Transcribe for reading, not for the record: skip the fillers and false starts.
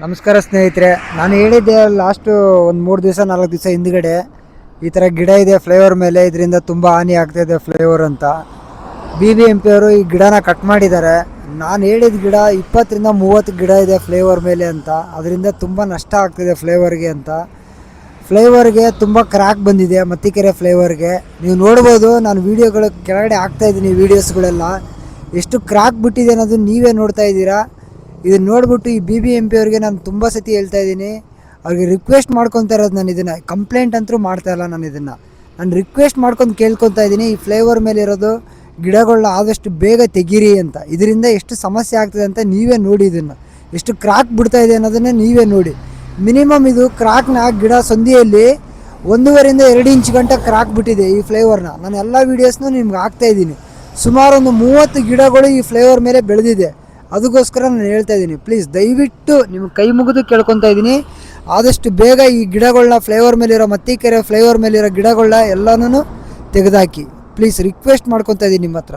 ನಮಸ್ಕಾರ ಸ್ನೇಹಿತರೆ, ನಾನು ಹೇಳಿದ್ದೆ ಲಾಸ್ಟು ಒಂದು 3 ದಿವಸ 4 ದಿವಸ ಹಿಂದ್ಗಡೆ ಈ ಥರ ಗಿಡ ಇದೆ ಫ್ಲೈಓವರ್ ಮೇಲೆ, ಇದರಿಂದ ತುಂಬ ಹಾನಿ ಆಗ್ತಾಯಿದೆ ಫ್ಲೈಓವರ್ ಅಂತ. BBMP ಅವರು ಈ ಗಿಡನ ಕಟ್ ಮಾಡಿದ್ದಾರೆ. ನಾನು ಹೇಳಿದ ಗಿಡ 20ರಿಂದ 30 ಗಿಡ ಇದೆ ಫ್ಲೈಓವರ್ ಮೇಲೆ ಅಂತ. ಅದರಿಂದ ತುಂಬ ನಷ್ಟ ಆಗ್ತಿದೆ ಫ್ಲೈಓವರ್ಗೆ ಅಂತ. ಫ್ಲೈಓವರ್ಗೆ ತುಂಬ ಕ್ರ್ಯಾಕ್ ಬಂದಿದೆ ಮತ್ತಿಕೆರೆ ಫ್ಲೈಓವರ್ಗೆ. ನೀವು ನೋಡ್ಬೋದು, ನಾನು ವೀಡಿಯೋಗಳು ಕೆಳಗಡೆ ಹಾಕ್ತಾಯಿದ್ದೀನಿ ವೀಡಿಯೋಸ್ಗಳೆಲ್ಲ. ಎಷ್ಟು ಕ್ರ್ಯಾಕ್ ಬಿಟ್ಟಿದೆ ಅನ್ನೋದು ನೀವೇ ನೋಡ್ತಾ ಇದ್ದೀರಾ. ಇದನ್ನು ನೋಡಿಬಿಟ್ಟು ಈ BBMP ಅವ್ರಿಗೆ ನಾನು ತುಂಬ ಸತಿ ಹೇಳ್ತಾ ಇದ್ದೀನಿ, ಅವ್ರಿಗೆ ರಿಕ್ವೆಸ್ಟ್ ಮಾಡ್ಕೊತಾ ಇರೋದು. ನಾನು ಇದನ್ನು ಕಂಪ್ಲೇಂಟ್ ಅಂತೂ ಮಾಡ್ತಾಯಿಲ್ಲ. ನಾನು ರಿಕ್ವೆಸ್ಟ್ ಮಾಡ್ಕೊಂಡು ಕೇಳ್ಕೊತಾ ಇದ್ದೀನಿ, ಈ ಫ್ಲೈಓವರ್ ಮೇಲೆ ಇರೋದು ಗಿಡಗಳನ್ನ ಆದಷ್ಟು ಬೇಗ ತೆಗೀರಿ ಅಂತ. ಇದರಿಂದ ಎಷ್ಟು ಸಮಸ್ಯೆ ಆಗ್ತದೆ ಅಂತ ನೀವೇ ನೋಡಿ. ಇದನ್ನು ಎಷ್ಟು ಕ್ರ್ಯಾಕ್ ಬಿಡ್ತಾ ಇದೆ ಅನ್ನೋದನ್ನೇ ನೀವೇ ನೋಡಿ. ಮಿನಿಮಮ್ ಇದು ಕ್ರ್ಯಾಕ್ನ ಗಿಡ ಸಂಧಿಯಲ್ಲಿ 1.5ರಿಂದ 2 ಇಂಚ್ ಗಂಟ ಕ್ರ್ಯಾಕ್ ಬಿಟ್ಟಿದೆ ಈ ಫ್ಲೈಓವರ್ನ. ನಾನು ಎಲ್ಲ ವೀಡಿಯೋಸ್ನೂ ನಿಮ್ಗೆ ಹಾಕ್ತಾಯಿದ್ದೀನಿ. ಸುಮಾರು ಒಂದು 30 ಗಿಡಗಳು ಈ ಫ್ಲೈಓವರ್ ಮೇಲೆ ಬೆಳೆದಿದೆ. ಅದಕ್ಕೋಸ್ಕರ ನಾನು ಹೇಳ್ತಾ ಇದ್ದೀನಿ, ಪ್ಲೀಸ್ ದಯವಿಟ್ಟು ನಿಮ್ಗೆ ಕೈ ಮುಗಿದು ಕೇಳ್ಕೊತಾ ಇದ್ದೀನಿ, ಆದಷ್ಟು ಬೇಗ ಈ ಗಿಡಗಳನ್ನ ಫ್ಲೈಓವರ್ ಮೇಲಿರೋ ಮತ್ತಿಕೆರೆ ಫ್ಲೈಓವರ್ ಮೇಲಿರೋ ಗಿಡಗಳನ್ನ ಎಲ್ಲನೂ ತೆಗೆದುಹಾಕಿ. ಪ್ಲೀಸ್ ರಿಕ್ವೆಸ್ಟ್ ಮಾಡ್ಕೊತಾ ಇದ್ದೀನಿ ನಿಮ್ಮ ಹತ್ರ.